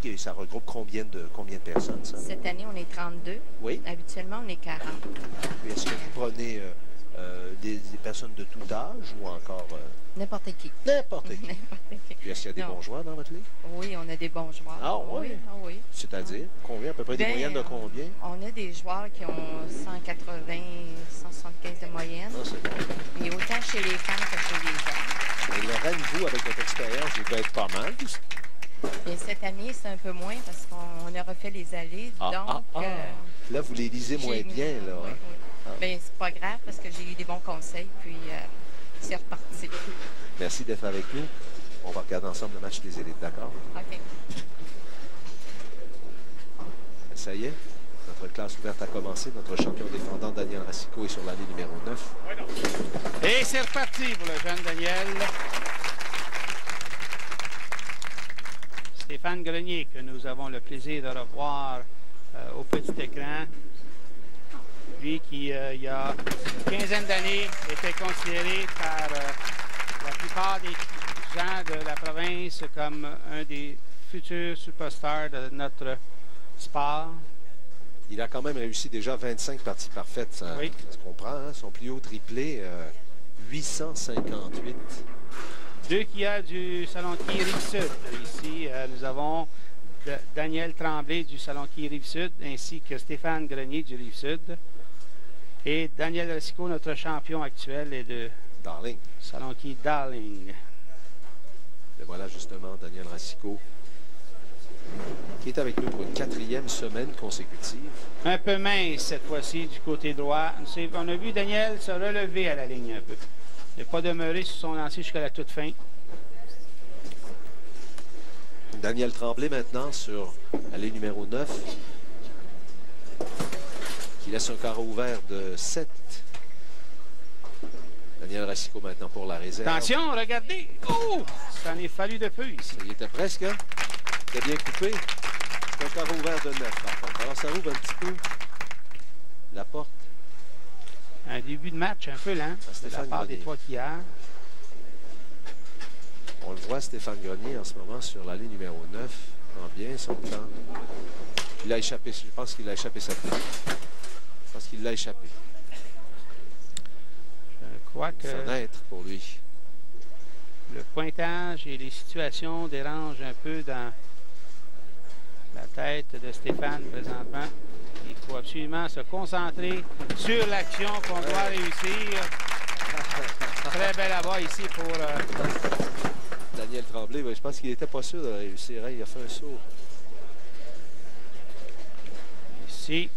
ligue, ça regroupe combien de personnes, ça? Cette année, on est 32. Oui. Habituellement, on est 40. Est-ce que vous prenez des personnes de tout âge ou encore... N'importe qui. N'importe qui. Puis est-ce qu'il y a des bons joueurs dans votre ligue? Oui, on a des bons joueurs. Ah oui? Ah, oui. C'est-à-dire, combien? À peu près des moyennes de combien? On a des joueurs qui ont 180, 175 de moyenne. Ah, c'est bon. Et autant chez les femmes que chez les hommes. Et Lorraine, vous, avec votre expérience, vous devez être pas mal. Et cette année, c'est un peu moins parce qu'on a refait les allées. Là, vous les lisez moins bien, là. Oui, hein? oui. Ah. Bien, c'est pas grave parce que j'ai eu des bons conseils, puis c'est reparti. Merci d'être avec nous. On va regarder ensemble le match des élites, d'accord? OK. Ça y est, notre classe ouverte a commencé. Notre champion défendant, Daniel Racicot, est sur l'année numéro 9. Et c'est reparti pour le jeune Daniel. Stéphane Grenier, que nous avons le plaisir de revoir au petit écran. Lui qui, il y a une quinzaine d'années, était considéré par la plupart des gens de la province comme un des futurs superstars de notre sport. Il a quand même réussi déjà 25 parties parfaites. Ça, oui. Ça se comprend, hein? Son plus haut triplé, 858. Deux qui a du Salon Qui Rive-Sud. Ici, nous avons Daniel Tremblay du Salon Qui Rive-Sud, ainsi que Stéphane Grenier du Rive-Sud. Et Daniel Racicot, notre champion actuel, est de Darling. Salon Qui Darling. Et voilà justement Daniel Racicot, qui est avec nous pour une 4e semaine consécutive. Un peu mince cette fois-ci du côté droit. On a vu Daniel se relever à la ligne un peu. Il n'est pas demeuré sur son lancer jusqu'à la toute fin. Daniel Tremblay maintenant sur l'allée numéro 9. Qui laisse un carreau ouvert de 7. Daniel Racicot maintenant pour la réserve. Attention, regardez! Oh! Ça en est fallu de peu ici. Ça y était presque, hein? C'était bien coupé. C'est un carreau ouvert de 9 par contre. Alors ça ouvre un petit peu la porte. Un début de match un peu lent de la part des trois quillards. On le voit, Stéphane Grenier, en ce moment, sur l'allée numéro 9. Prend bien son temps. Il a échappé, je pense qu'il a échappé sa tête. Je pense qu'il l'a échappé. Je crois que fenêtre pour lui. Le pointage et les situations dérangent un peu dans la tête de Stéphane présentement. Il faut absolument se concentrer sur l'action qu'on doit réussir. Très bel abat ici pour... Daniel Tremblay, je pense qu'il n'était pas sûr de réussir. Hein? Il a fait un saut. Ici,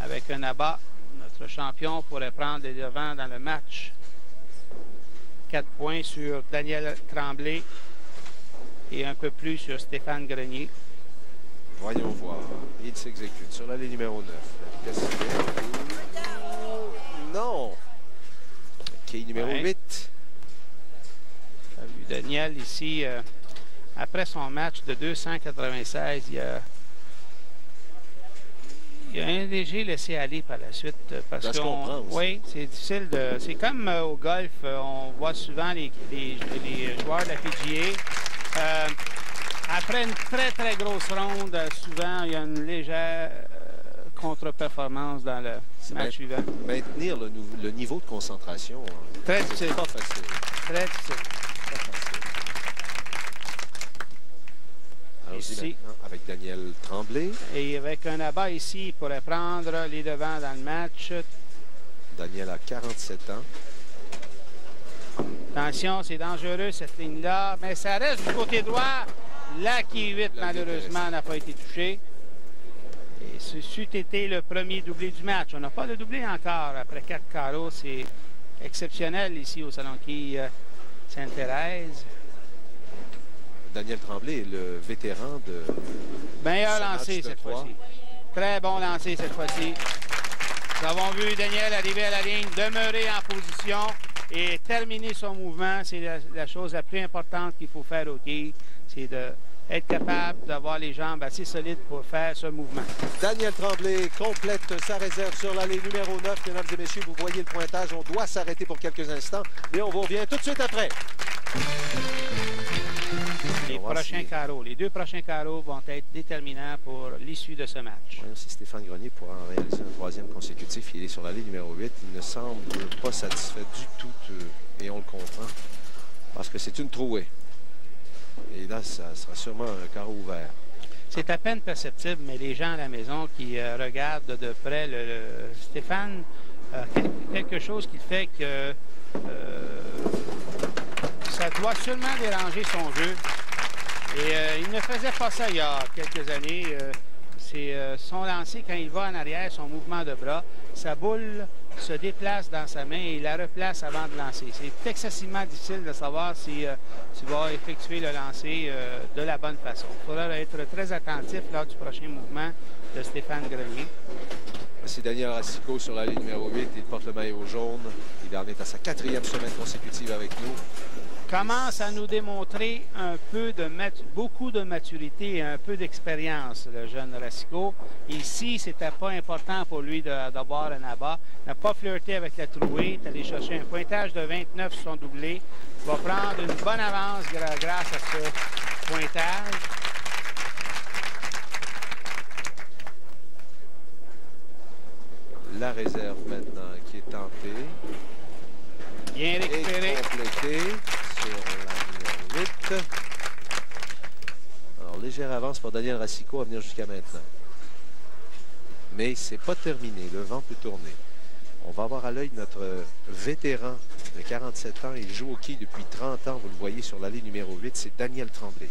avec un abat, notre champion pourrait prendre les devants dans le match. 4 points sur Daniel Tremblay et un peu plus sur Stéphane Grenier. Voyons voir. Il s'exécute sur l'allée numéro 9. Non! Quai numéro 8. Daniel ici, après son match de 296, il y a un léger laissé-aller par la suite. Parce que oui, c'est difficile de... C'est comme au golf, on voit souvent les joueurs de la PGA. Après une très grosse ronde, souvent, il y a une légère contre-performance dans le match suivant. Maintenir le niveau de concentration, très difficile. Pas facile. Très difficile. Ici, avec Daniel Tremblay. Et avec un abat ici, il pourrait prendre les devants dans le match. Daniel a 47 ans. Attention, c'est dangereux cette ligne-là, mais ça reste du côté droit. La qui 8, malheureusement, n'a pas été touché. Et ce c'eût été le premier doublé du match. On n'a pas de doublé encore après 4 carreaux. C'est exceptionnel ici au Salon Qui Sainte-Thérèse. Daniel Tremblay est le vétéran de... Meilleur lancé cette fois-ci. Très bon lancé cette fois-ci. Nous avons vu Daniel arriver à la ligne, demeurer en position et terminer son mouvement. C'est la chose la plus importante qu'il faut faire au quai. C'est d'être capable d'avoir les jambes assez solides pour faire ce mouvement. Daniel Tremblay complète sa réserve sur l'allée numéro 9. Mesdames et messieurs, vous voyez le pointage. On doit s'arrêter pour quelques instants, mais on vous revient tout de suite après. Et les prochains carreaux. Les 2 prochains carreaux vont être déterminants pour l'issue de ce match. Voyons si Stéphane Grenier pourra en réaliser un 3e consécutif. Il est sur la ligne numéro 8. Il ne semble pas satisfait du tout et on le comprend parce que c'est une trouée. Et là, ça sera sûrement un carreau ouvert. C'est à peine perceptible, mais les gens à la maison qui regardent de près Stéphane, quelque chose qui fait que ça doit seulement déranger son jeu. Et il ne faisait pas ça il y a quelques années. C'est son lancer, quand il va en arrière, son mouvement de bras, sa boule se déplace dans sa main et il la replace avant de lancer. C'est excessivement difficile de savoir si tu vas effectuer le lancer de la bonne façon. Il faudra être très attentif lors du prochain mouvement de Stéphane Grenier. C'est Daniel Racicot sur la ligne numéro 8. Il porte le maillot jaune. Il en est à sa 4e semaine consécutive avec nous. Commence à nous démontrer beaucoup de maturité et un peu d'expérience, le jeune Racicot. Ici, c'était pas important pour lui d'avoir un abat. Il n'a pas flirté avec la trouée. Il est allé chercher un pointage de 29 sur son doublé. Il va prendre une bonne avance grâce à ce pointage. La réserve maintenant qui est tentée. Bien récupéré. Et complété sur la numéro 8. Alors, légère avance pour Daniel Racicot à venir jusqu'à maintenant. Mais c'est pas terminé. Le vent peut tourner. On va avoir à l'œil notre vétéran de 47 ans. Il joue au quai depuis 30 ans. Vous le voyez sur la ligne numéro 8. C'est Daniel Tremblay.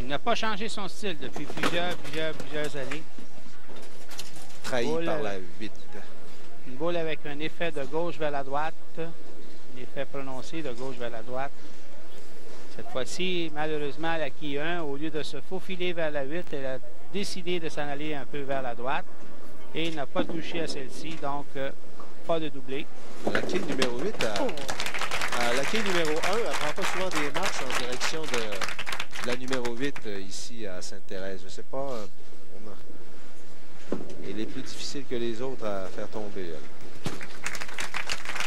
Il n'a pas changé son style depuis plusieurs années. Trahi par la 8. Une boule avec un effet de gauche vers la droite. Un effet prononcé de gauche vers la droite. Cette fois-ci, malheureusement, la quille 1, au lieu de se faufiler vers la 8, elle a décidé de s'en aller un peu vers la droite. Et il n'a pas touché à celle-ci, donc pas de doublé. La quille numéro 8, la quille numéro 1, elle ne prend pas souvent des marches en direction de la numéro 8 ici à Sainte-Thérèse. Je ne sais pas. Elle est plus difficile que les autres à faire tomber.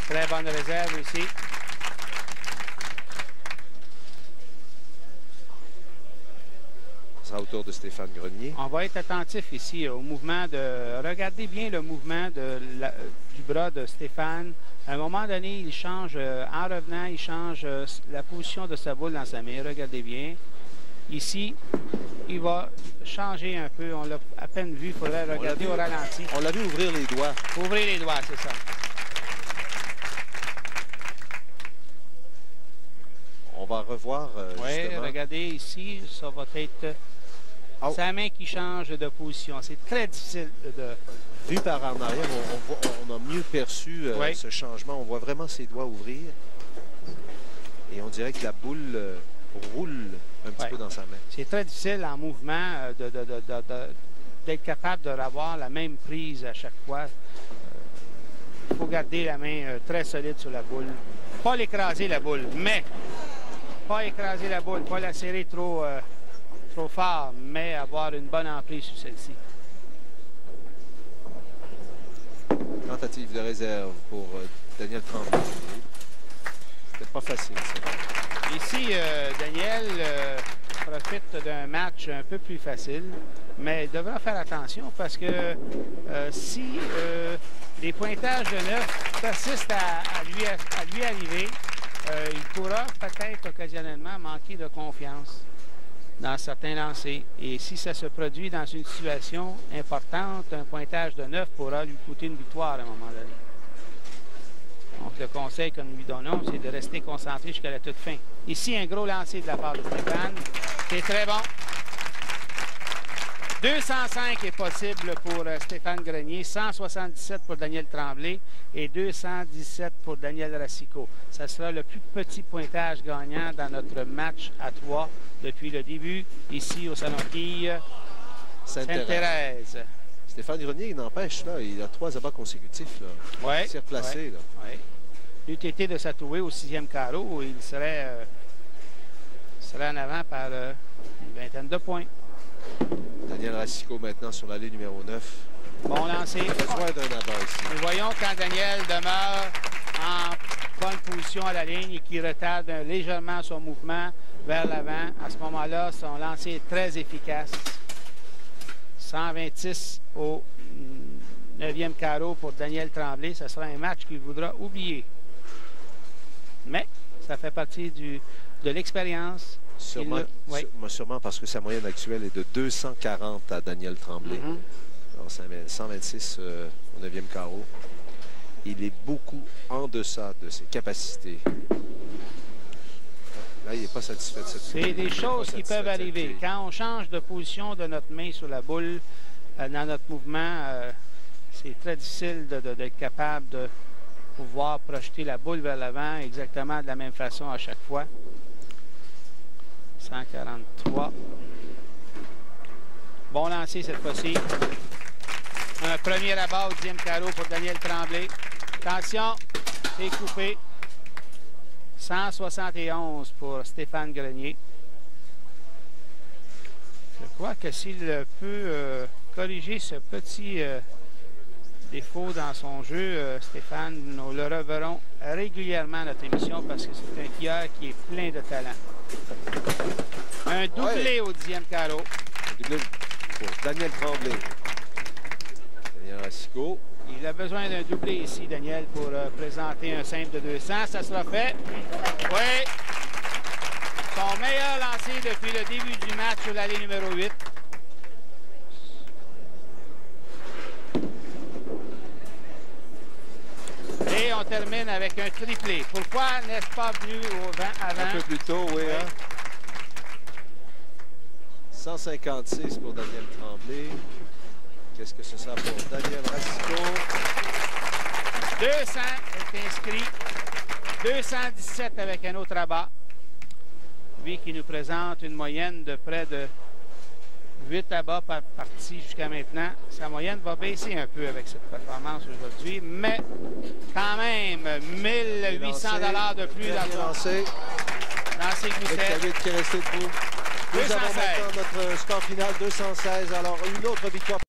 Très bonne réserve ici. Ce sera au tour de Stéphane Grenier. On va être attentif ici au mouvement de... Regardez bien le mouvement du bras de Stéphane. À un moment donné, il change, en revenant, il change la position de sa boule dans sa main. Regardez bien. Ici, il va changer un peu. On l'a à peine vu. Il faudrait regarder au ralenti. On l'a vu ouvrir les doigts. Ouvrir les doigts, c'est ça. On va revoir oui, regardez ici. Ça va être sa main qui change de position. C'est très difficile de... Vu par en arrière, on a mieux perçu ce changement. On voit vraiment ses doigts ouvrir. Et on dirait que la boule roule un petit peu dans sa main. C'est très difficile en mouvement d'être capable de avoir la même prise à chaque fois. Il faut garder la main très solide sur la boule. Pas l'écraser la boule, mais pas écraser la boule, pas la serrer trop fort, mais avoir une bonne emprise sur celle-ci. Tentative de réserve pour Daniel Tremblay. C'était pas facile, ça. Ici, Daniel profite d'un match un peu plus facile, mais il devra faire attention parce que si les pointages de 9 persistent à lui arriver, il pourra peut-être occasionnellement manquer de confiance dans certains lancers. Et si ça se produit dans une situation importante, un pointage de 9 pourra lui coûter une victoire à un moment donné. Donc, le conseil que nous lui donnons, c'est de rester concentré jusqu'à la toute fin. Ici, un gros lancer de la part de Stéphane. C'est très bon. 205 est possible pour Stéphane Grenier, 177 pour Daniel Tremblay et 217 pour Daniel Racicot. Ça sera le plus petit pointage gagnant dans notre match à 3 depuis le début, ici au Salon Quille Sainte-Thérèse. Stéphane Grenier, il n'empêche, là, il a 3 abats consécutifs. Oui. Il s'est replacé. Oui. L'UTT de Satoué au 6e carreau, où il serait en avant par une vingtaine de points. Daniel Racicot maintenant sur la ligne numéro 9. Bon lancer. Besoin d'un abat ici. Nous voyons quand Daniel demeure en bonne position à la ligne et qui retarde légèrement son mouvement vers l'avant. À ce moment-là, son lancer est très efficace. 126 au 9e carreau pour Daniel Tremblay. Ce sera un match qu'il voudra oublier. Mais ça fait partie de l'expérience. Sûrement, oui. Sûrement parce que sa moyenne actuelle est de 240 à Daniel Tremblay. Alors, 126 au 9e carreau. Il est beaucoup en deçà de ses capacités. Là, il n'est pas satisfait de cette position. C'est des choses qui peuvent arriver. Quand on change de position de notre main sur la boule, dans notre mouvement, c'est très difficile d'être capable de pouvoir projeter la boule vers l'avant exactement de la même façon à chaque fois. 143. Bon lancer cette fois-ci. Un premier abat au 10e carreau pour Daniel Tremblay. Attention, c'est coupé. 171 pour Stéphane Grenier. Je crois que s'il peut corriger ce petit défaut dans son jeu, Stéphane, nous le reverrons régulièrement à notre émission parce que c'est un tireur qui est plein de talent. Un doublé au 10e carreau. Un doublé pour Daniel Tremblay. Daniel Racicot. Il a besoin d'un doublé ici, Daniel, pour présenter un simple de 200. Ça sera fait. Oui. Son meilleur lancé depuis le début du match sur l'allée numéro 8. Et on termine avec un triplé. Pourquoi n'est-ce pas venu au vent avant? Un peu plus tôt, oui. Hein? 156 pour Daniel Tremblay. Qu'est-ce que ce sera pour Daniel Racicot? 200 est inscrit. 217 avec un autre abat. Lui qui nous présente une moyenne de près de 8 abats par partie jusqu'à maintenant. Sa moyenne va baisser un peu avec cette performance aujourd'hui, mais quand même 1800 $ de plus dans ses gouttettes. Qui est resté debout. Nous avons maintenant notre score final 216. Alors une autre victoire.